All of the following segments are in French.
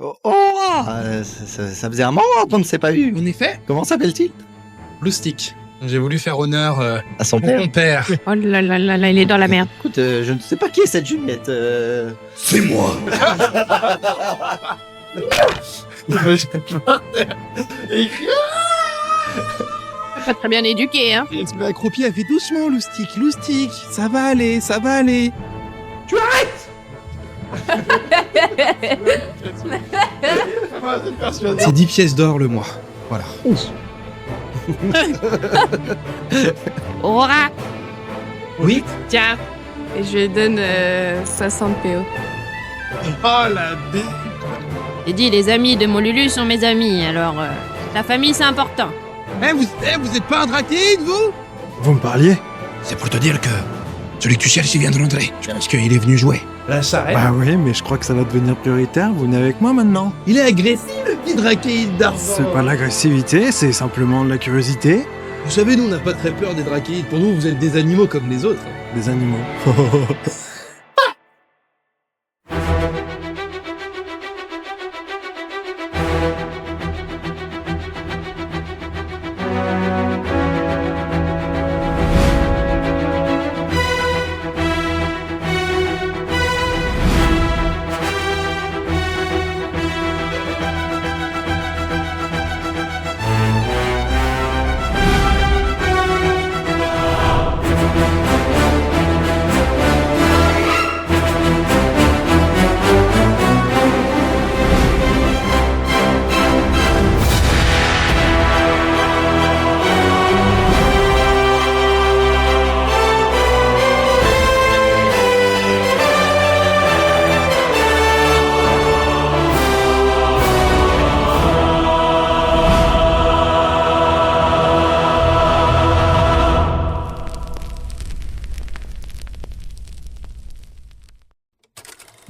Ça faisait un moment qu'on ne s'est pas vu. En effet, Comment s'appelle-t-il? Loustic. J'ai voulu faire honneur À son à père. mon père. Oh là là là là, il est dans la merde. Écoute, je ne sais pas qui est cette Juliette. C'est moi. Pas très bien éduqué, hein. Accroupi a fait doucement, Loustic, ça va aller. C'est 10 pièces d'or le mois. Voilà. Aurora, Oui. tiens. Et je lui donne 60 PO. Oh la bête. J'ai dit, les amis de mon Lulu sont mes amis, alors la famille c'est important. Vous êtes pas un drakéide, vous? Vous me parliez? C'est pour te dire que celui que tu cherches, il vient de rentrer. Je pense qu'il est venu jouer. Là, ça arrête. Bah oui, mais je crois que ça va devenir prioritaire. Vous venez avec moi maintenant. Il est agressif, le petit drakéide d'argent. C'est pas de l'agressivité, c'est simplement de la curiosité. Vous savez, nous, on n'a pas très peur des drakéides. Pour nous, vous êtes des animaux comme les autres. Des animaux.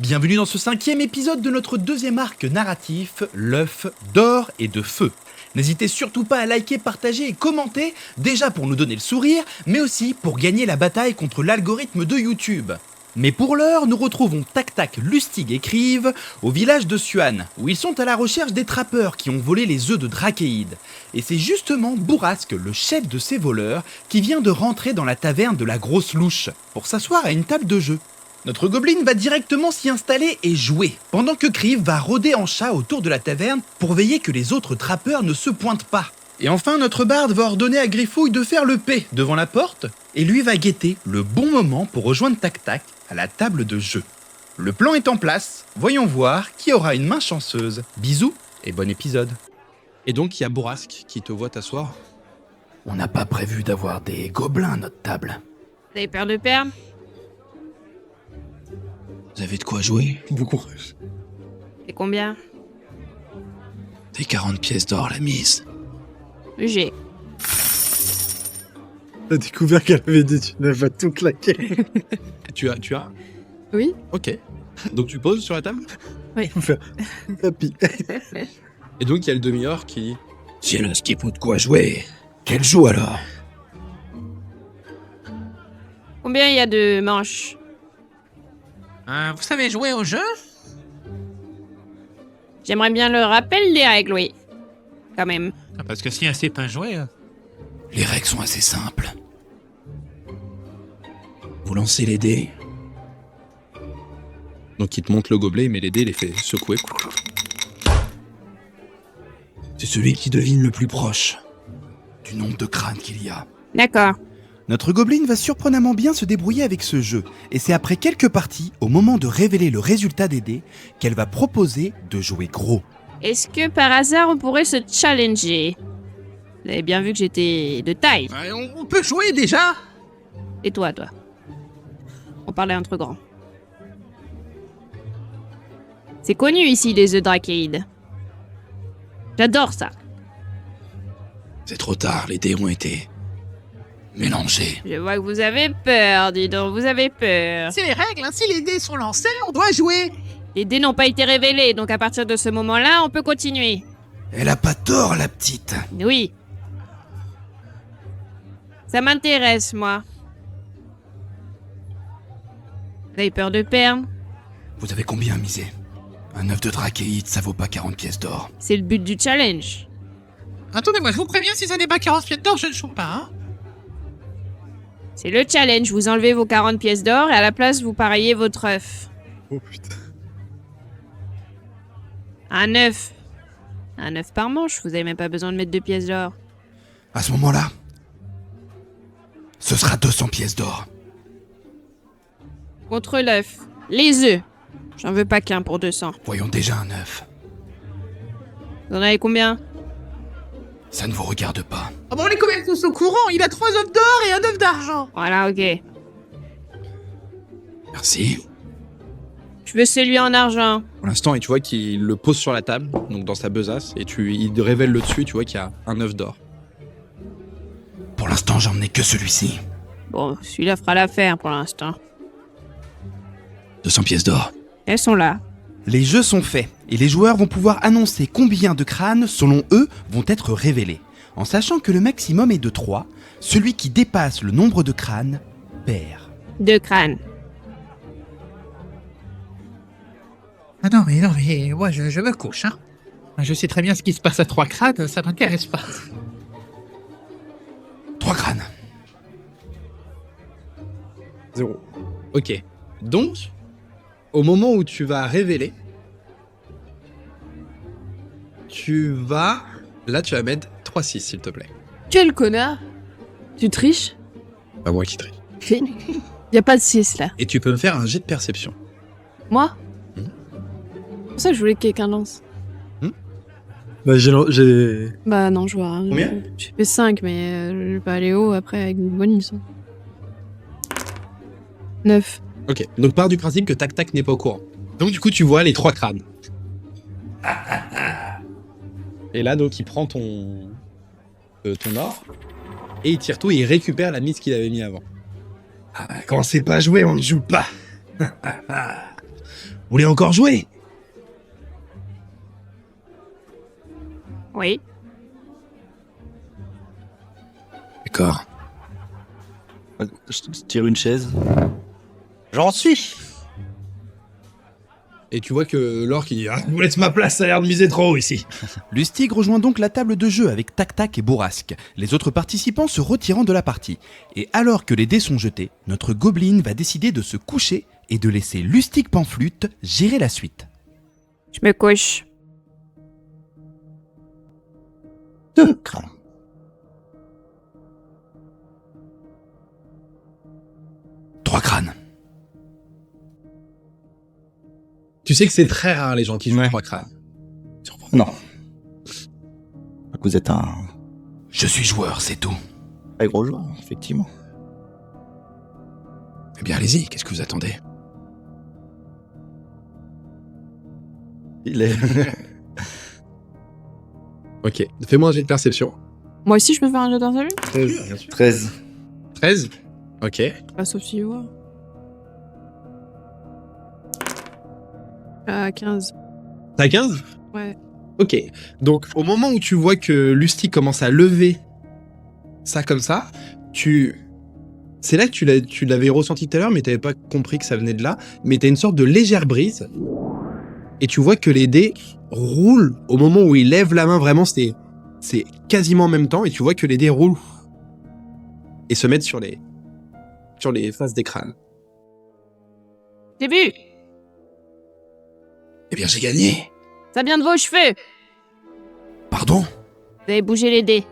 Bienvenue dans ce 5e épisode de notre deuxième arc narratif, l'œuf d'or et de feu. N'hésitez surtout pas à liker, partager et commenter, déjà pour nous donner le sourire, mais aussi pour gagner la bataille contre l'algorithme de YouTube. Mais pour l'heure, nous retrouvons Tac Tac, Lustig et Kriv au village de Suan, où ils sont à la recherche des trappeurs qui ont volé les œufs de Drakéide. Et c'est justement Bourrasque, le chef de ces voleurs, qui vient de rentrer dans la taverne de la Grosse Louche, pour s'asseoir à une table de jeu. Notre gobelin va directement s'y installer et jouer, pendant que Kriv va rôder en chat autour de la taverne pour veiller que les autres trappeurs ne se pointent pas. Et enfin, notre barde va ordonner à Griffouille de faire le P devant la porte, et lui va guetter le bon moment pour rejoindre Tac Tac à la table de jeu. Le plan est en place, voyons voir qui aura une main chanceuse. Bisous et bon épisode. Et donc, il y a Bourrasque qui te voit t'asseoir. On n'a pas prévu d'avoir des gobelins à notre table. Vous avez peur de perdre? Vous avez de quoi jouer? Bon courage. C'est combien? Des 40 pièces d'or la mise. J'ai. T'as découvert qu'elle avait des thunes, elle va tout claquer. Tu as Oui. Ok. Donc tu poses sur la table? Tapis. Et donc, il y a le demi-orc qui dit... Si elle a ce qu'il faut de quoi jouer, qu'elle joue alors. Combien il y a de manches? Vous savez jouer au jeu? J'aimerais bien le rappel des règles, oui. Quand même. Parce que si elle sait pas jouer... Les règles sont assez simples. Vous lancez les dés. Donc il te montre le gobelet, il met les dés, il les fait secouer. C'est celui qui devine le plus proche du nombre de crânes qu'il y a. D'accord. Notre gobelin va surprenamment bien se débrouiller avec ce jeu, et c'est après quelques parties, au moment de révéler le résultat des dés, qu'elle va proposer de jouer gros. Est-ce que par hasard on pourrait se challenger? Vous avez bien vu que j'étais de taille. On peut jouer déjà? Et toi? On parlait entre grands. C'est connu ici les œufs Drakéide. J'adore ça. C'est trop tard, les dés ont été mélangés. Je vois que vous avez peur, dis donc, vous avez peur. C'est les règles, hein. Si les dés sont lancés, on doit jouer. Les dés n'ont pas été révélés, donc à partir de ce moment-là, on peut continuer. Elle a pas tort, la petite. Oui. Ça m'intéresse, moi. Vous avez peur de perdre? Vous avez combien à miser? Un œuf de drachéide, ça vaut pas 40 pièces d'or. C'est le but du challenge. Attendez-moi, je vous préviens, si ça n'est pas 40 pièces d'or, je ne joue pas, hein. C'est le challenge. Vous enlevez vos 40 pièces d'or et à la place, vous pariez votre œuf. Oh putain. Un œuf. Un œuf par manche. Vous avez même pas besoin de mettre 2 pièces d'or. À ce moment-là, ce sera 200 pièces d'or. Contre l'œuf. Les œufs. J'en veux pas qu'un pour 200. Voyons déjà un œuf. Vous en avez combien? Ça ne vous regarde pas. Ah bon, on est quand même tous au courant, il a 3 œufs d'or et un œuf d'argent. Voilà, ok. Merci. Je veux celui en argent. Pour l'instant, et tu vois qu'il le pose sur la table, donc dans sa besace, et il révèle le dessus, tu vois qu'il y a un œuf d'or. Pour l'instant, j'en ai que celui-ci. Bon, celui-là fera l'affaire pour l'instant. 200 pièces d'or. Elles sont là. Les jeux sont faits et les joueurs vont pouvoir annoncer combien de crânes, selon eux, vont être révélés. En sachant que le maximum est de 3, celui qui dépasse le nombre de crânes perd. 2 crânes. Ah non, mais moi, je me couche, hein. Je sais très bien ce qui se passe à 3 crânes, ça m'intéresse pas. 3 crânes. 0. Ok. Donc, au moment où tu vas révéler, là, tu vas mettre 3-6, s'il te plaît. Quel connard! Tu triches? Pas moi qui trie. Y a pas de 6 là. Et tu peux me faire un jet de perception. Moi? C'est pour ça que je voulais que quelqu'un lance. Bah, j'ai. Bah non, je vois. Hein. Combien? J'ai fait 5, mais je vais pas aller haut après avec une bonus. 9. Ok. Donc, pars du principe que Tac Tac n'est pas au courant. Donc, du coup, tu vois les 3 crânes. Et là, donc, il prend ton or, et il tire tout et il récupère la mise qu'il avait mis avant. Quand c'est pas joué, on ne joue pas. Vous voulez encore jouer? Oui. D'accord. Je tire une chaise. J'en suis. Et tu vois que l'or qui dit « Ah, Je vous laisse ma place, ça a l'air de miser trop ici. Lustig rejoint donc la table de jeu avec Tac Tac et Bourrasque, les autres participants se retirant de la partie. Et alors que les dés sont jetés, notre gobelin va décider de se coucher et de laisser Lustig Panflûte gérer la suite. Je me couche. 2 crânes. Trois crânes. Tu sais que c'est très rare les gens qui jouent 3 crânes. Surprenant. Vous êtes un Je suis joueur, c'est tout. très gros joueur, effectivement. Eh bien, allez-y, qu'est-ce que vous attendez? Il est. Ok, fais-moi un jet de perception. Moi aussi, je peux faire un jeu d'insalut? 13. 13. Ok. Pas sauf si je vois. 15. T'as 15? Ouais. Ok. Donc, au moment où tu vois que Lustig commence à lever ça comme ça, c'est là que tu l'avais ressenti tout à l'heure, mais t'avais pas compris que ça venait de là. Mais t'as une sorte de légère brise. Et tu vois que les dés roulent au moment où il lève la main. Vraiment, c'est quasiment en même temps. Et tu vois que les dés roulent et se mettent sur les faces des crânes. Début. Eh bien, j'ai gagné. Ça vient de vos cheveux. Pardon? Vous avez bougé les dés.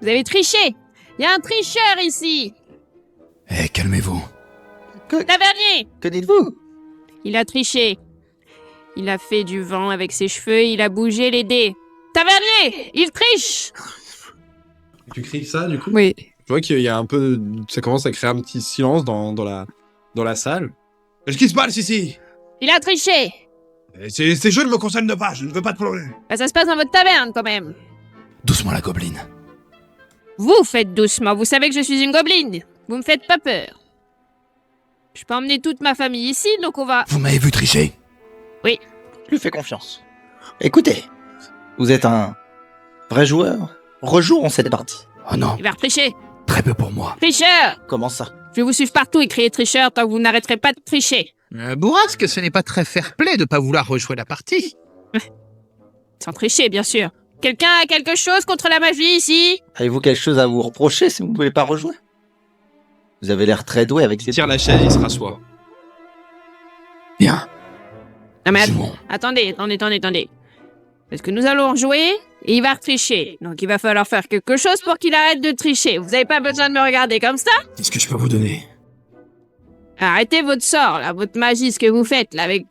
Vous avez triché. Il y a un tricheur ici. Eh, calmez-vous. Tavernier. Que dites-vous? Il a triché. Il a fait du vent avec ses cheveux, il a bougé les dés. Tavernier, il triche. Tu cries ça, du coup? Oui. Tu vois qu'il y a un peu... Ça commence à créer un petit silence dans la salle. Qu'est-ce qui se passe ici? Il a triché. Ces jeux ne me concernent pas, je ne veux pas de problème. Bah, ça se passe dans votre taverne quand même. Doucement, la gobeline. Vous faites doucement, vous savez que je suis une gobeline. Vous me faites pas peur. Je peux emmener toute ma famille ici, donc on va... Vous m'avez vu tricher? Je lui fais confiance. Écoutez, vous êtes un vrai joueur. Rejouons cette partie. Oh non, Il va tricher. très peu pour moi. Tricheur. Comment ça? Je vais vous suivre partout et crier tricheur tant que vous n'arrêterez pas de tricher. Bourrasque, ce n'est pas très fair-play de pas vouloir rejouer la partie. Sans tricher, bien sûr. Quelqu'un a quelque chose contre la magie ici? Avez-vous quelque chose à vous reprocher si vous ne pouvez pas rejouer? Vous avez l'air très doué avec Il ces... tire la chaise, il se rassoit. Bien. Non mais Jouons. attendez. Parce que nous allons jouer et il va tricher. Donc il va falloir faire quelque chose pour qu'il arrête de tricher. Vous n'avez pas besoin de me regarder comme ça? Qu'est-ce que je peux vous donner? Arrêtez votre sort, là, votre magie, ce que vous faites, là, avec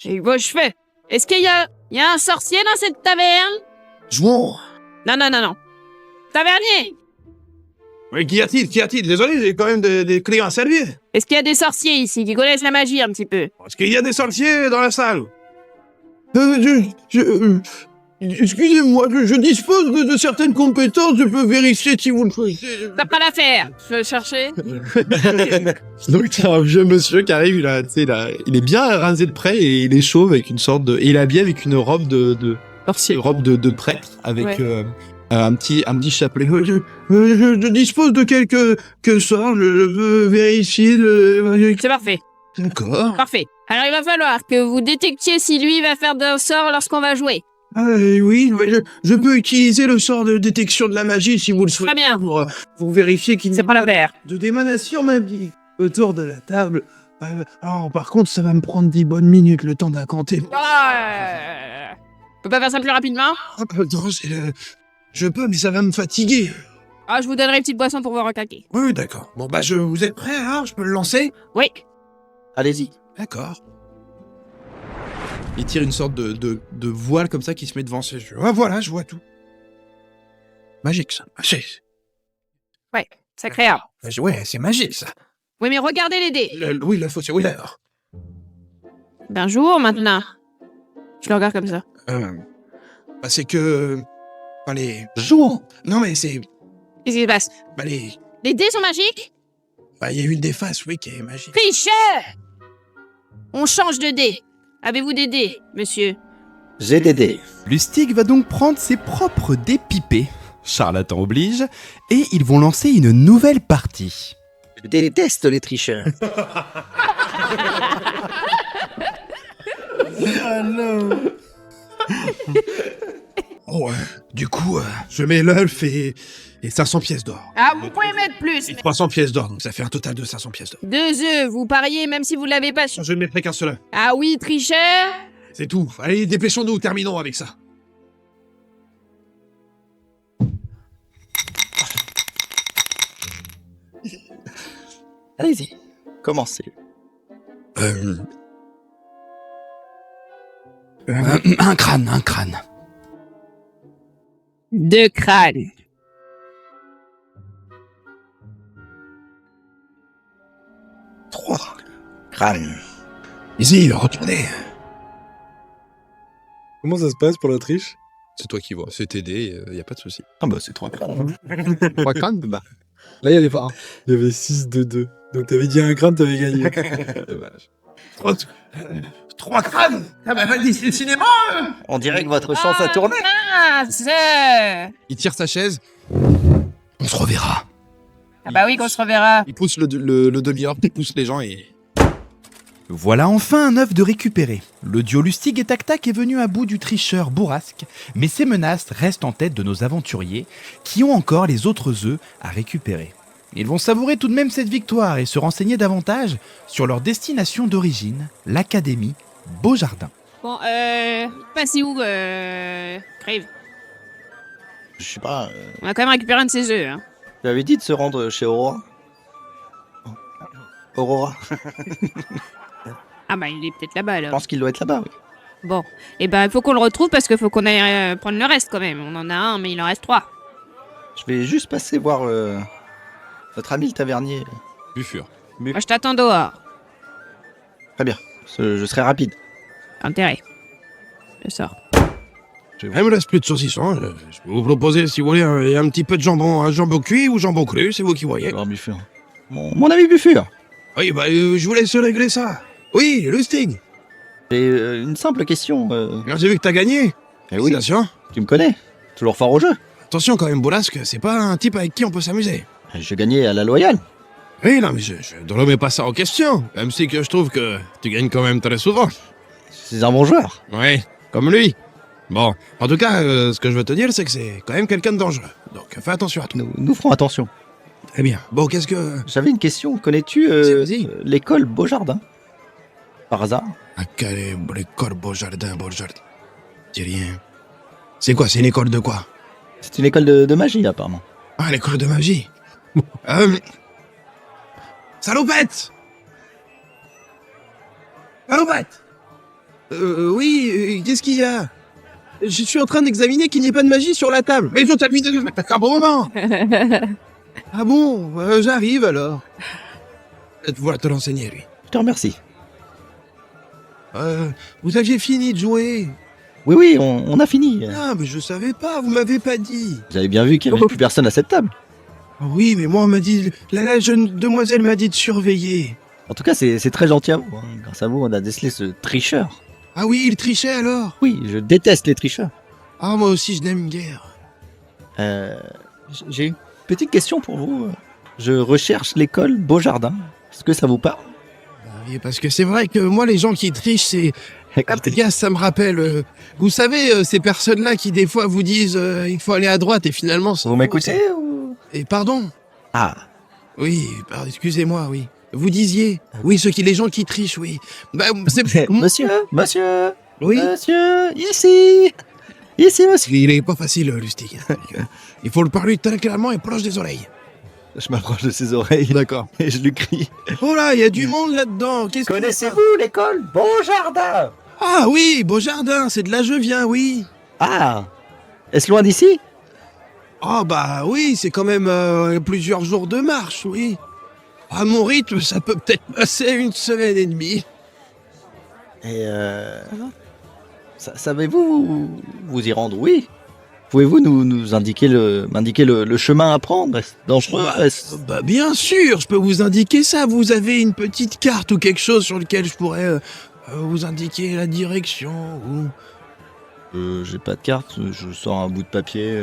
vos cheveux. Est-ce qu'il y a un sorcier dans cette taverne? Jouons. Non. Tavernier! Mais qu'y a-t-il? Désolé, j'ai quand même des clients à servir. Est-ce qu'il y a des sorciers ici qui connaissent la magie un petit peu? Est-ce qu'il y a des sorciers dans la salle? Excusez-moi, je dispose de certaines compétences, je peux vérifier si vous le souhaitez. T'as pas l'affaire. Je vais chercher. Donc t'as un vieux monsieur qui arrive, il est bien rasé de près et il est chauve avec une sorte de... Et il est habillé avec une robe de Sorcier. robe de prêtre avec Ouais. un petit chapelet. Je dispose de quelques sorts, je veux vérifier C'est parfait. D'accord. Parfait. Alors il va falloir que vous détectiez si lui va faire d'un sort lorsqu'on va jouer. Oui, mais je peux utiliser le sort de détection de la magie si vous le souhaitez. Très bien. Pour vérifier qu'il n'y C'est a pas l'affaire. de d'émanation magique autour de la table. Alors, par contre, ça va me prendre 10 bonnes minutes le temps d'incanter. On peut pas faire ça plus rapidement? Non, je peux, mais ça va me fatiguer. Ah, je vous donnerai une petite boisson pour vous recaquer. Oui, d'accord. Bon, vous êtes prêts, hein? Je peux le lancer? Oui. Allez-y. D'accord. Il tire une sorte de voile comme ça qui se met devant ses yeux. Ah, voilà, je vois tout. Magique, ça. C'est créable. Ouais, c'est magique, ça. Oui, mais regardez les dés. Oui, la fausse. Oui, d'accord. D'un jour maintenant. Je le regarde comme ça. C'est que... les... Jouons. Non, mais c'est... Qu'est-ce qui se passe? les... Les dés sont magiques? Il y a une des faces, oui, qui est magique. Tricheur! On change de dés. Avez-vous des dés, monsieur? J'ai des dés. Lustig va donc prendre ses propres dés pipés, charlatan oblige, et ils vont lancer une nouvelle partie. Je déteste les tricheurs. Du coup, je mets l'elfe et 500 pièces d'or. Ah, vous pouvez mettre plus. Et 300 pièces d'or, donc ça fait un total de 500 pièces d'or. 2 œufs, vous pariez même si vous l'avez pas su. Je ne mettrai qu'un seul. Ah oui, tricheur? C'est tout. Allez, dépêchons-nous, terminons avec ça. Allez-y. Commencez. Un crâne. 2 crânes. Trois crânes. Ici, retournez. Comment ça se passe pour la triche? C'est toi qui vois, c'est TD, y a pas de souci. Ah bah c'est 3 crânes. 3 crânes? Bah. Là, il y avait pas 1. Il y avait 6 de 2. Donc t'avais dit un crâne, t'avais gagné. Dommage. 3 crânes. Ah bah vas-y, c'est le cinéma. On dirait que votre chance a tourné. Ah, c'est... Il tire sa chaise, On se reverra. Ah bah oui, qu'on se reverra. il pousse le demi-orc, il pousse les gens et... Voilà enfin un œuf de récupéré. Le duo Lustig et Tac-Tac est venu à bout du tricheur Bourrasque, mais ces menaces restent en tête de nos aventuriers, qui ont encore les autres œufs à récupérer. Ils vont savourer tout de même cette victoire et se renseigner davantage sur leur destination d'origine, l'Académie Beaujardin. Bon, passez où, Crave? Je sais pas. On a quand même récupéré un de ses œufs, hein. Tu avais dit de se rendre chez Aurora. Aurora. Ah bah il est peut-être là-bas Je alors. pense qu'il doit être là-bas, oui. Bon, et ben il faut qu'on le retrouve parce qu'il faut qu'on aille prendre le reste quand même. On en a un, mais il en reste 3. Je vais juste passer voir notre ami le tavernier. Buffure. Moi je t'attends dehors. Très bien. Je serai rapide. Intérêt. Je sors. Il me reste plus de saucisson. Je peux vous proposer, si vous voulez, un petit peu de jambon, un jambon cuit ou jambon cru, c'est vous qui voyez. Alors, Buffure. Mon ami Buffure. Oui, je vous laisse régler ça. Oui, Lustig. J'ai une simple question. J'ai vu que t'as gagné. Eh oui, Félicitations. tu me connais. Toujours fort au jeu. Attention quand même, Bolasque, c'est pas un type avec qui on peut s'amuser. Je gagnais à la loyale. Oui, non, mais je ne remets pas ça en question. Même si que je trouve que tu gagnes quand même très souvent. C'est un bon joueur. Ouais, comme lui. Bon, en tout cas, ce que je veux te dire, c'est que c'est quand même quelqu'un de dangereux. Donc fais attention à toi. Nous ferons attention. Très bien. Bon, qu'est-ce que... J'avais une question. Connais-tu Vas-y. l'école Beaujardin? Par hasard? Ah, l'école Beaujardin. Dis rien. C'est quoi? C'est une école de quoi? C'est une école de magie, apparemment. Ah, l'école de magie. Salopette! Salopette! Oui, qu'est-ce qu'il y a? Je suis en train d'examiner qu'il n'y ait pas de magie sur la table. Mais je t'appuie de... un bon moment. Ah bon, j'arrive alors. Voilà, te l'enseigner, lui. Je te remercie. Vous aviez fini de jouer. Oui, on a fini. Ah, mais je savais pas, vous m'avez pas dit. Vous avez bien vu qu'il n'y avait plus personne à cette table. Oui, mais moi, on m'a dit... La jeune demoiselle m'a dit de surveiller. En tout cas, c'est très gentil à vous. Hein. Grâce à vous, on a décelé ce tricheur. Ah oui, il trichait alors? Oui, je déteste les tricheurs. Ah, moi aussi, je n'aime guère. J'ai une petite question pour vous. Je recherche l'école Beaujardin. Est-ce que ça vous parle? Oui, parce que c'est vrai que moi, les gens qui trichent, c'est... Écoutez, Gars, ça me rappelle... vous savez, ces personnes-là qui, des fois, vous disent il faut aller à droite et finalement... vous m'écoutez ou... Et pardon? Ah, Oui, excusez-moi, oui. Vous disiez? Oui, les gens qui trichent, oui. Bah, c'est... monsieur, Oui? monsieur, ici, monsieur. Il est pas facile, Lustig. Il faut le parler tranquillement et proche des oreilles. Je m'approche de ses oreilles. D'accord. Et je lui crie. Oh là, il y a du monde là-dedans. Qu'est-ce que... Connaissez-vous l'école Beaujardin? Ah oui, Beaujardin, c'est de là je viens, oui. Ah, est-ce loin d'ici? Ah bah oui, c'est quand même plusieurs jours de marche, oui. À mon rythme, ça peut peut-être passer 1 semaine et demie. Et savez-vous vous y rendre? Oui. Pouvez-vous nous indiquer m'indiquer le chemin à prendre? Est-ce dangereux? Bah bien sûr, je peux vous indiquer ça. Vous avez une petite carte ou quelque chose sur lequel je pourrais vous indiquer la direction ou... J'ai pas de carte, je sors un bout de papier.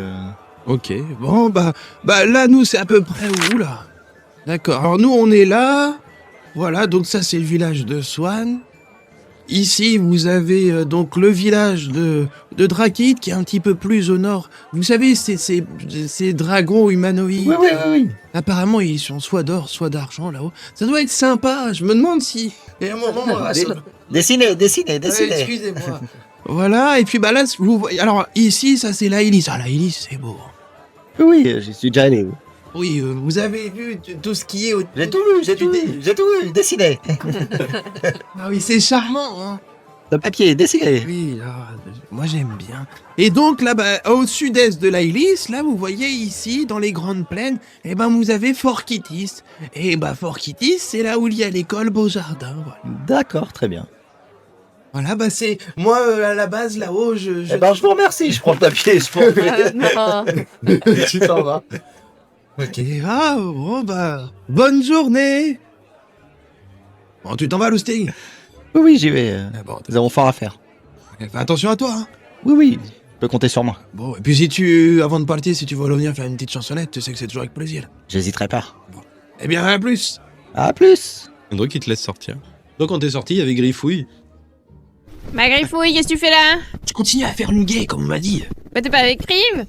Ok, bon bah là nous c'est à peu près où là? D'accord, alors nous on est là, voilà, donc ça c'est le village de Swan. Ici vous avez donc le village de Drakid qui est un petit peu plus au nord. Vous savez ces dragons humanoïdes. Oui. Apparemment ils sont soit d'or soit d'argent là-haut. Ça doit être sympa, je me demande si... Et à un moment... Dessinez. Excusez-moi. Voilà, et puis bah là, vous voyez... Alors, ici, ça c'est la Hélice. Ah, la Hélice, c'est beau. Oui, j'y suis déjà allé. Oui, vous avez vu tout ce qui est... J'ai tout vu, dessinez. Ah oui, c'est charmant, hein. Le papier, dessinez. Oui, là, moi j'aime bien. Et donc, là, bah, au sud-est de la Hélice, là, vous voyez ici, dans les grandes plaines, eh ben, vous avez Fort Kittis. Et bah, Fort Kittis, c'est là où il y a l'école Beaujardin, voilà. D'accord, très bien. Voilà, bah c'est... Moi, à la base, là-haut, Eh ben, je vous remercie, je prends le papier, je prends Non. Tu t'en vas. Ok, ah, bon, bah... Bonne journée. Bon, tu t'en vas, Lustig? Oui, j'y vais. Bon, Nous avons fort à faire. fais attention à toi, hein. Oui, tu peux compter sur moi. Bon, et puis si tu... Avant de partir, si tu veux revenir faire une petite chansonnette, tu sais que c'est toujours avec plaisir. J'hésiterai pas. Eh bien, à plus. À plus. Donc il te laisse sortir. Donc quand t'es sorti, il y avait Griffouille. Ma griffouille, qu'est-ce que tu fais là? Je continue à faire une guet, comme on m'a dit. Bah t'es pas avec Rive?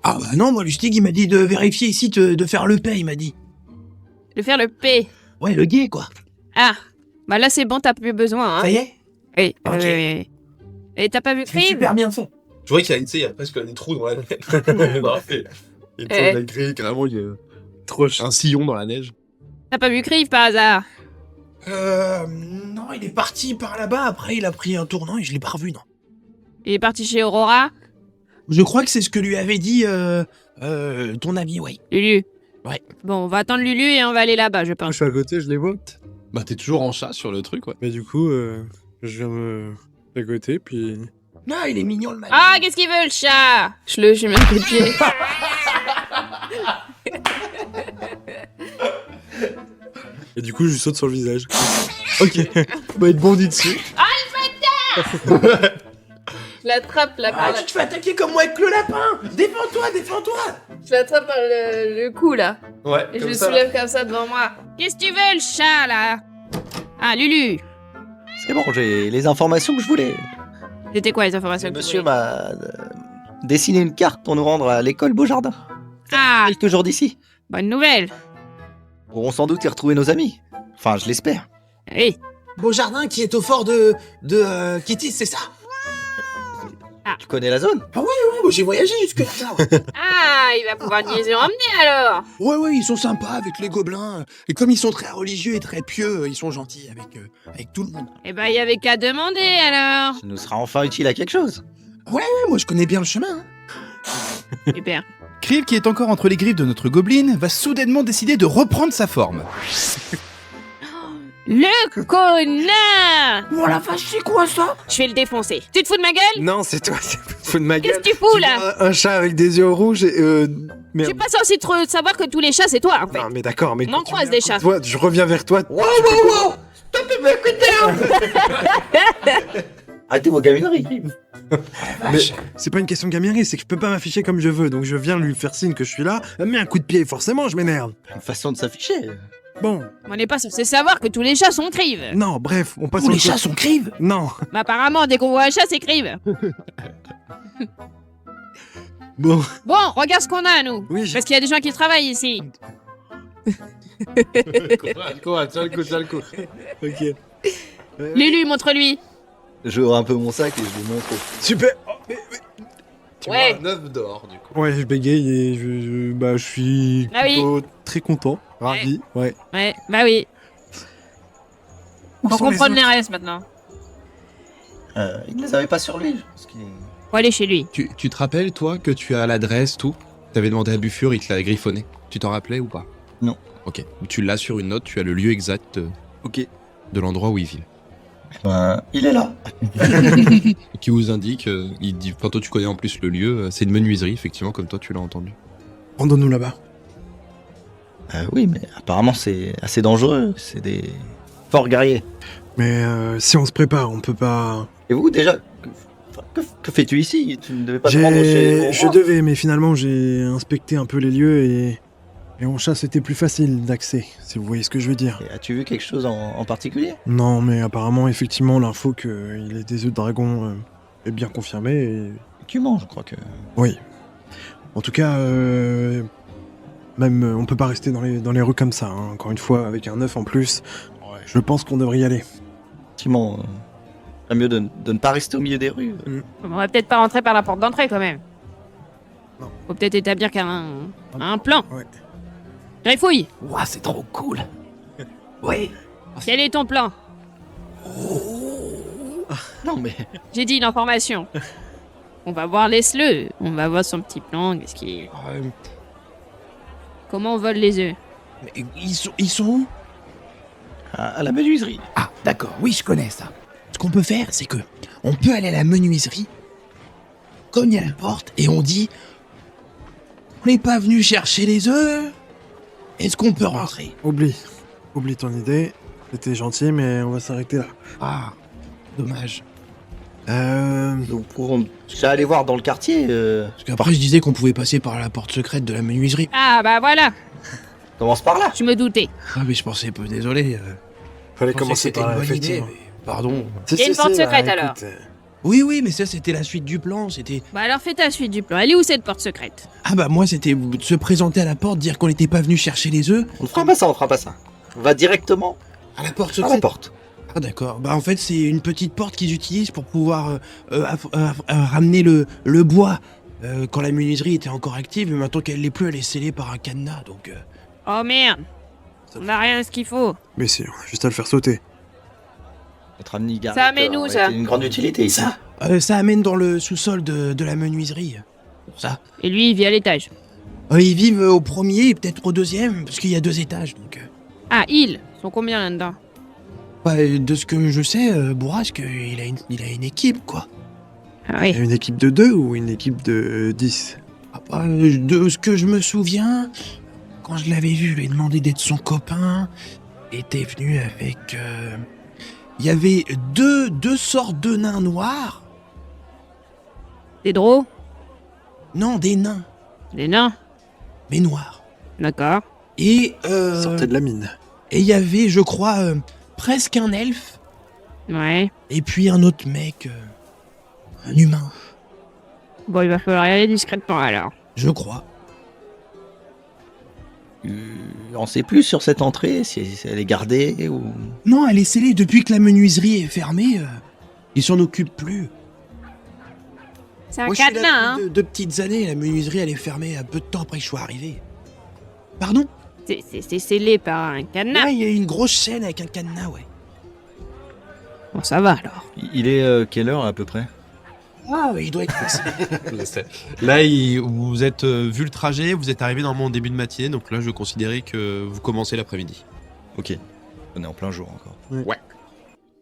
Ah bah non, moi, Lustig, il m'a dit de vérifier ici, de faire le paix, il m'a dit. De faire le P. Ouais, le guet, quoi. Ah, bah là c'est bon, t'as plus besoin, hein. Ça y est? Oui, Ok. oui. Et t'as pas vu C'est Rive? super bien fait. Je vois qu'il y a, il y a presque des trous dans la neige. Il Eh. la grille, carrément, il y a trop un sillon dans la neige. T'as pas vu Rive par hasard? Non, il est parti par là-bas, après il a pris un tournant et je l'ai pas revu, non. Il est parti chez Aurora? Je crois que c'est ce que lui avait dit, ton ami, ouais. Lulu? Ouais. Bon, on va attendre Lulu et on va aller là-bas, je pense. Je suis à côté, je les vois. Bah t'es toujours en chat sur le truc, ouais. Mais du coup, je viens me... à côté, puis... Non, il est mignon, le mec. Ah, qu'est-ce qu'il veut, le chat? J'ai mis un coup de pied. Et du coup, je lui saute sur le visage. Ok, bah il bondit dessus. Je l'attrape là-bas. Ah, tu te fais attaquer comme moi avec le lapin. Défends-toi. Je l'attrape par le cou, là. Ouais, Et je le soulève comme ça devant moi. Qu'est-ce que tu veux, le chat, là? Ah, Lulu. C'est bon, j'ai les informations que je voulais. C'était quoi les informations que tu Monsieur voulais? m'a dessiné une carte pour nous rendre à l'école Beaujardin. Ah, Quelques jours d'ici. bonne nouvelle. Nous pourrons sans doute y retrouver nos amis. Enfin, je l'espère. Oui. Beaujardin qui est au fort de Kitty, c'est ça? Tu connais la zone? Ah ouais, j'ai voyagé jusque là. Ah, il va pouvoir nous les emmener, alors. Ouais, ils sont sympas avec les gobelins. Et comme ils sont très religieux et très pieux, ils sont gentils avec tout le monde. Eh ben, il y avait qu'à demander, alors. Ça nous sera enfin utile à quelque chose. Ouais, moi je connais bien le chemin. Super. Krill, qui est encore entre les griffes de notre gobeline, va soudainement décider de reprendre sa forme. Le connard. Oh la vache, c'est quoi ça? Je vais le défoncer. Tu te fous de ma gueule? Non, c'est toi, c'est fou de ma gueule. Qu'est-ce que tu fous, là? Un chat avec des yeux rouges et Je merde. suis pas censé savoir que tous les chats, c'est toi, en fait. Non, mais d'accord, mais On en croise des chats. toi, je reviens vers toi. Wow Arrêtez vos gamineries. Mais c'est pas une question de gaminerie, c'est que je peux pas m'afficher comme je veux, donc je viens lui faire signe que je suis là. Elle me met un coup de pied, forcément, je m'énerve. Une façon de s'afficher. Bon, On n'est pas censé savoir que tous les chats sont crives. non, bref, on passe Tous au les truc. chats sont crives? Non, Mais apparemment, dès qu'on voit un chat, c'est crive. bon, Bon, regarde ce qu'on a, nous. oui, Parce qu'il y a des gens qui travaillent ici. le coup. Ok. Lulu, montre-lui. Je ouvre un peu mon sac et je lui montre. Super. Ouais. Ouais, je bégaye et je suis Ah oui. plutôt très content, ravi, ouais. Ouais, bah oui. Où On sont les comprend autres les restes maintenant. Il ne les avait pas sur lui. Parce qu'il est- Faut aller chez lui. Tu te rappelles, toi, que tu as l'adresse, tout? T'avais demandé à Buffur, il te l'a griffonné. Tu t'en rappelais ou pas? Non. Ok. Tu l'as sur une note, tu as le lieu exact Ok. de l'endroit où il vit. Il est là. Qui vous indique, il dit, enfin toi tu connais en plus le lieu, c'est une menuiserie, effectivement, comme toi tu l'as entendu. Rendons-nous là-bas. Oui, mais apparemment c'est assez dangereux. C'est des forts guerriers. Mais si on se prépare, on peut pas... Et vous, déjà, que fais-tu ici? Tu ne devais pas te rendre chez... Je devais, mais finalement j'ai inspecté un peu les lieux et en chasse c'était plus facile d'accès, si vous voyez ce que je veux dire. Et as-tu vu quelque chose en particulier? Non, mais apparemment, effectivement, l'info qu'il ait des œufs de dragon est bien confirmée et... Tu manges, je crois que... Oui. En tout cas, même on peut pas rester dans les rues comme ça, hein. Encore une fois, avec un œuf en plus, je pense qu'on devrait y aller. Effectivement, c'est mieux de ne pas rester au milieu des rues. On va peut-être pas rentrer par la porte d'entrée quand même. Non. Faut peut-être établir un plan. Ouais. Griffouille, Ouah, c'est trop cool. Oui. quel est ton plan? Non, mais... J'ai dit l'information. On va voir laisse-le. On va voir son petit plan. Qu'est-ce qui... Comment on vole les œufs? Mais ils sont où? À la menuiserie. Ah, d'accord, oui, je connais ça. Ce qu'on peut faire, c'est que on peut aller à la menuiserie, cogner à la porte, et on dit on n'est pas venu chercher les œufs. Est-ce qu'on peut rentrer? Oublie ton idée, c'était gentil, mais on va s'arrêter là. Ah, dommage. Nous pourrons déjà aller voir dans le quartier. Parce qu'après, je disais qu'on pouvait passer par la porte secrète de la menuiserie. Ah bah voilà, Commence par là. je me doutais. Ah, mais je pensais peu, désolé. Fallait Je pensais que commencer c'était par une là, bonne idée, effectivement. mais pardon. Il y a une porte secrète, alors. Oui, mais ça, c'était la suite du plan. C'était. Bah alors fais ta suite du plan. Elle est où cette porte secrète? Ah, bah, moi, c'était se présenter à la porte, dire qu'on n'était pas venu chercher les œufs. On ne fera pas ça, on fera pas ça. On va directement À la porte à la secrète. porte. Ah, d'accord. Bah, en fait, c'est une petite porte qu'ils utilisent pour pouvoir ramener le bois. Quand la menuiserie était encore active, mais maintenant qu'elle l'est plus, elle est scellée par un cadenas, donc... Oh merde, on a rien ce qu'il faut. Mais si, on a juste à le faire sauter. Notre ami Garrett Ça amène où, aurait ça été une grande utilité ici. Ça amène dans le sous-sol de la menuiserie. Pour ça. Et lui, il vit à l'étage. Ils vivent au premier et peut-être au deuxième, parce qu'il y a 2 étages, donc... Ah, ils sont combien là-dedans? de ce que je sais, Bourrasque, il a une équipe, quoi. Ah Il y a oui. une équipe de 2 ou une équipe de 10? De ce que je me souviens, quand je l'avais vu, je lui ai demandé d'être son copain. Il était venu avec... Il y avait deux sortes de nains noirs. Des drôles? Non, des nains. Des nains? mais noir. D'accord. Et Sortez de la mine. et il y avait, je crois, presque un elfe, Ouais. et puis un autre mec, un humain, Bon, il va falloir y aller discrètement alors. je crois. On sait plus sur cette entrée, si elle est gardée ou... Non, elle est scellée depuis que la menuiserie est fermée. Ils s'en occupent plus. C'est un Moi, je suis là cadenas, hein. depuis deux petites années. La menuiserie, elle est fermée un peu de temps après que je sois arrivé. Pardon? C'est scellé par un cadenas. Ouais, il y a une grosse chaîne avec un cadenas, ouais. Bon, ça va alors. Il est quelle heure à peu près? Ah, il doit être Là, vous êtes vu le trajet, vous êtes arrivé normalement au début de matinée, donc là, je considérais que vous commencez l'après-midi. Ok, on est en plein jour encore. Ouais.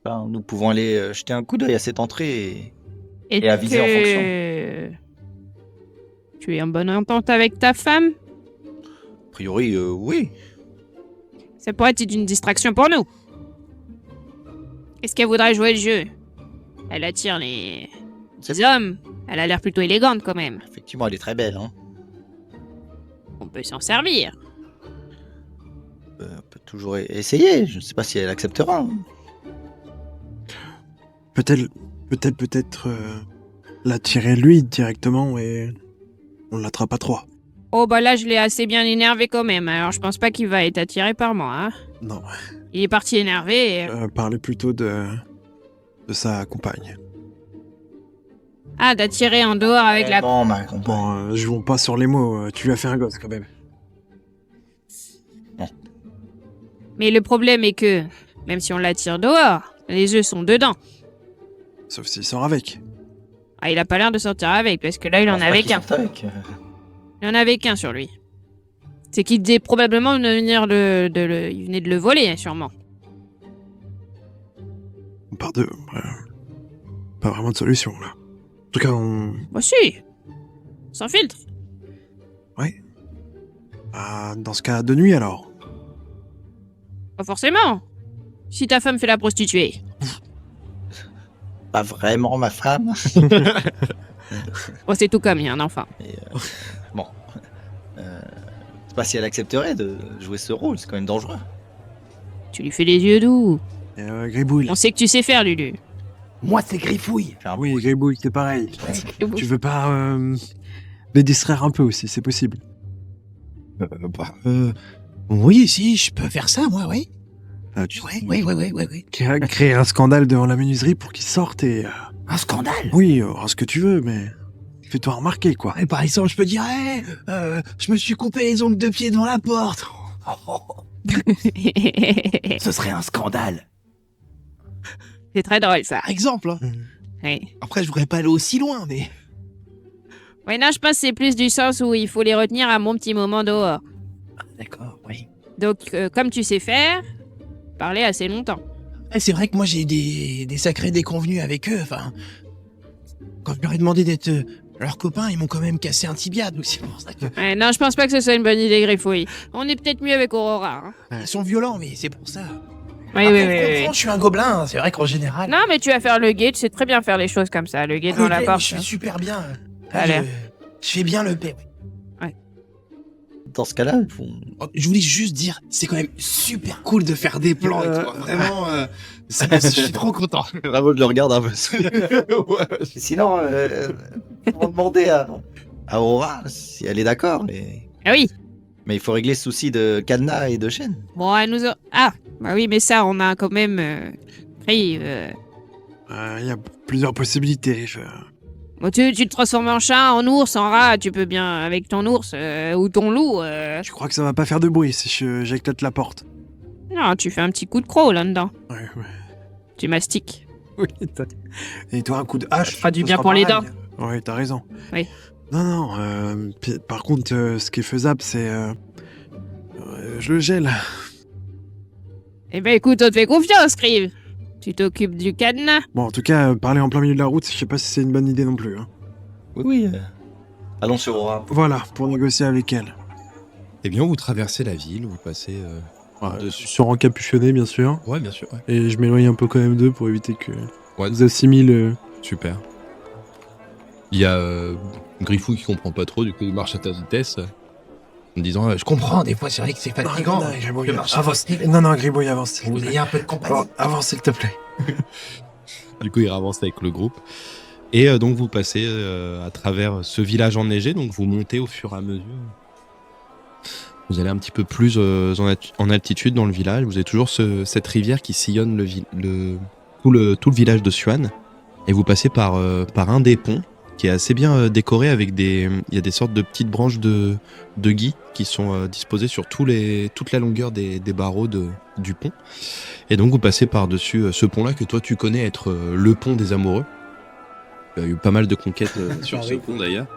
Ben, nous pouvons aller jeter un coup d'œil à cette entrée et Et aviser en fonction. Tu es en bonne entente avec ta femme? A priori, oui. Ça pourrait être une distraction pour nous. Est-ce qu'elle voudrait jouer le jeu? Elle attire les hommes. Elle a l'air plutôt élégante quand même. Effectivement, elle est très belle, hein. On peut s'en servir. On peut toujours essayer. Je ne sais pas si elle acceptera. Hein. Peut-être l'attirer lui directement et on l'attrape à trois. Oh bah là je l'ai assez bien énervé quand même, alors je pense pas qu'il va être attiré par moi, hein. Non, Il est parti énervé. parler plutôt de sa compagne. Ah, d'attirer en dehors avec la... Bon, ma compagne. Bon, jouons pas sur les mots, tu lui as fait un gosse quand même. Mais le problème est que, même si on l'attire dehors, les œufs sont dedans. Sauf s'il sort avec. Ah, il a pas l'air de sortir avec, parce que là il en avait qu'un. Il en avait qu'un sur lui. C'est qu'il devait probablement venir il venait de le voler, sûrement. Par deux. Pas vraiment de solution là. En tout cas, on. Bah si. Sans filtre. Ouais. Dans ce cas, de nuit alors. Pas forcément. Si ta femme fait la prostituée. Pas vraiment ma femme. Bon, c'est tout comme il y a un enfant. Et, bon. Je sais pas si elle accepterait de jouer ce rôle, c'est quand même dangereux. Tu lui fais les yeux doux. Gribouille. On sait que tu sais faire, Lulu. Moi, c'est Griffouille. Oui, Gribouille, c'est pareil. Tu veux pas les distraire un peu aussi, c'est possible. Oui, si, je peux faire ça, moi, oui. Oui. Créer un scandale devant la menuiserie pour qu'ils sortent et... Un scandale? Oui, ce que tu veux, mais... Fais-toi remarquer, quoi. Et par exemple, je peux dire, je me suis coupé les ongles de pied devant la porte. Ce serait un scandale. C'est très drôle, ça. Par exemple, hein. Oui. Après, je voudrais pas aller aussi loin, mais... Ouais, non, je pense que c'est plus du sens où il faut les retenir à mon petit moment dehors. D'accord, oui. Donc, comme tu sais faire, parler assez longtemps. C'est vrai que moi, j'ai des sacrés déconvenus avec eux, enfin... Quand je leur ai demandé d'être leurs copains, ils m'ont quand même cassé un tibia, donc c'est pour ça que... Ouais, non, je pense pas que ce soit une bonne idée, Griffouille. On est peut-être mieux avec Aurora. Hein. Ils sont violents, mais c'est pour ça. Oui, Après, oui. je suis un gobelin, c'est vrai qu'en général... Non, mais tu vas faire le guet, tu sais très bien faire les choses comme ça. Le guet devant la porte. Je fais super bien. Allez. Je fais bien le paix. Dans ce cas-là, Je voulais juste dire, c'est quand même super cool de faire des plans et tout. Vraiment, je suis trop content. Bravo, je le regarde un peu. sinon, on va demander à Aurora si elle est d'accord. Ah oui. Mais il faut régler ce souci de cadenas et de chaîne. Bon, elle nous a... Ah, bah oui, mais ça, on a quand même pris... Il y a plusieurs possibilités. Bon, tu te transformes en chat, en ours, en rat, tu peux bien avec ton ours ou ton loup. Je crois que ça va pas faire de bruit si j'éclate la porte. Non, tu fais un petit coup de croc là-dedans. Ouais. Tu mastiques. Oui, et toi, un coup de hache. Ça fera du ce bien sera pour les pareil. dents. Ouais, t'as raison. Oui. Non, par contre, ce qui est faisable, c'est... je le gèle. Eh ben écoute, on te fait confiance, Crive. Tu t'occupes du cadenas. Bon, en tout cas, parler en plein milieu de la route, je sais pas si c'est une bonne idée non plus. Hein. Oui. Allons sur Aurora. Voilà, pour négocier avec elle. Eh bien, vous traversez la ville, vous passez... Sur encapuchonné, bien sûr. Ouais, bien sûr, ouais. Et je m'éloigne un peu quand même d'eux pour éviter que Ouais. vous assimilent. Super. Il y a Griffou qui comprend pas trop, du coup il marche à ta vitesse. En disant, je comprends, des fois, c'est vrai que c'est fatigant. Non, Gribouille, de marcher avance. sur le Non, Gribouille, avance. Vous ayez un peu de compagnie. Oh, avance, s'il te plaît. Du coup, il avance avec le groupe. Et donc, vous passez à travers ce village enneigé. Donc, vous montez au fur et à mesure. Vous allez un petit peu plus en altitude dans le village. Vous avez toujours cette rivière qui sillonne tout le village de Suan. Et vous passez par un des ponts qui est assez bien décoré avec il y a des sortes de petites branches de gui qui sont disposées sur toute la longueur des barreaux du pont. Et donc vous passez par-dessus ce pont-là que toi tu connais être le pont des amoureux. Il y a eu pas mal de conquêtes sur ce pont d'ailleurs.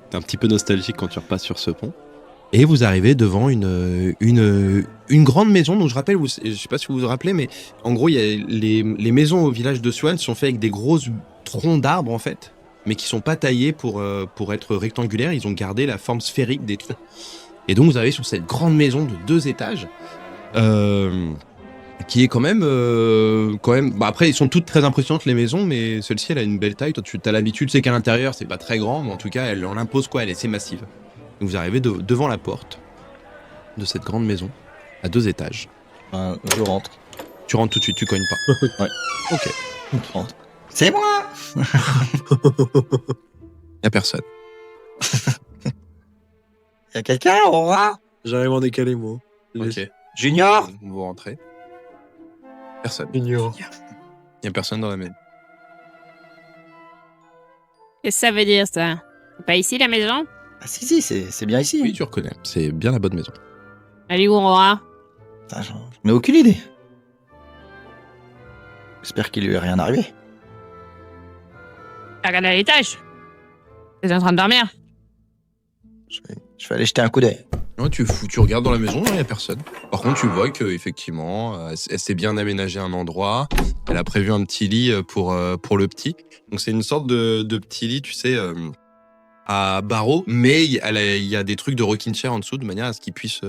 T'es un petit peu nostalgique quand tu repasses sur ce pont. Et vous arrivez devant une grande maison. Donc je rappelle, je sais pas si vous vous rappelez, mais en gros, il y a les maisons au village de Swan sont faites avec des grosses troncs d'arbres en fait, mais qui sont pas taillés pour être rectangulaires. Ils ont gardé la forme sphérique des troncs. Et donc vous arrivez sur cette grande maison de 2 étages, qui est quand même. Bah après, ils sont toutes très impressionnantes les maisons, mais celle-ci elle a une belle taille. Toi, tu as l'habitude, c'est qu'à l'intérieur c'est pas très grand, mais en tout cas, elle en impose quoi. Elle est assez massive. Donc vous arrivez devant la porte de cette grande maison, à 2 étages. Je rentre. Tu rentres tout de suite, tu cognes pas. Ouais. Ok. Je rentre. C'est moi. Y'a personne. Y'a quelqu'un, Aurora? J'arrive en décalé, moi. Ok. Junior? Vous rentrez. Personne. Junior. Y'a personne dans la maison. Qu'est-ce que ça veut dire, ça? C'est pas ici, la maison? Ah si, c'est bien ici. Oui, tu reconnais. C'est bien la bonne maison. Elle est où, Aurora? Putain, j'en ai aucune idée. J'espère qu'il lui est rien arrivé. T'as regardé à l'étage? T'es en train de dormir? Je vais aller jeter un coup d'œil. Ouais, tu regardes dans la maison, il n'y a personne. Par contre, tu vois qu'effectivement, elle s'est bien aménagé un endroit. Elle a prévu un petit lit pour le petit. Donc, c'est une sorte de petit lit, tu sais, à barreaux, mais il y a des trucs de rocking chair en dessous, de manière à ce qu'il puisse...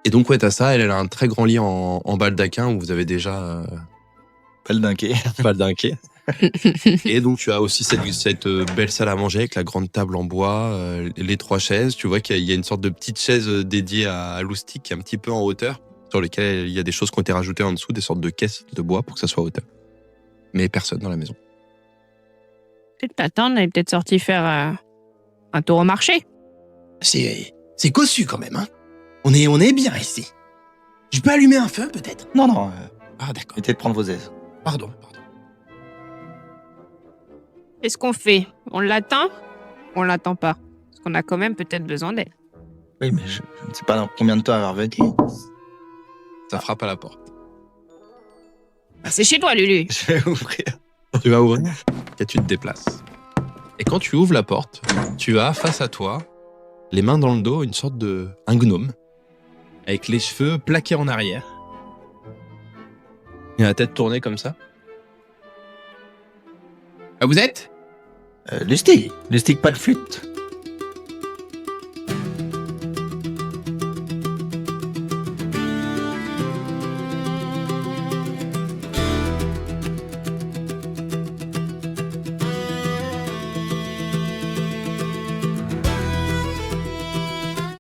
Et donc, ouais, t'as ça. Elle a un très grand lit en baldaquin où vous avez déjà... Baldinqué. Baldinqué. Et donc, tu as aussi cette belle salle à manger avec la grande table en bois, les 3 chaises. Tu vois qu'il y a une sorte de petite chaise dédiée à Loustic qui est un petit peu en hauteur, sur lesquelles il y a des choses qui ont été rajoutées en dessous, des sortes de caisses de bois pour que ça soit à hauteur. Mais personne dans la maison. Peut-être t'attendre, elle est peut-être sortie faire un tour au marché. C'est cossu quand même, hein. On est bien ici. Je peux allumer un feu, peut-être? Non. Ah, d'accord. Évitez de prendre vos aises. Pardon. Qu'est-ce qu'on fait? On l'attend? On l'attend pas? Parce qu'on a quand même peut-être besoin d'elle. Oui, mais je ne sais pas dans combien de temps elle va revenir. Ça frappe à la porte. Bah, c'est chez toi, Lulu. Je vais ouvrir. Tu vas ouvrir et tu te déplaces. Et quand tu ouvres la porte, tu as face à toi, les mains dans le dos, un gnome, avec les cheveux plaqués en arrière. Il a la tête tournée comme ça. Ah, vous êtes? Lustig, pas de flûte.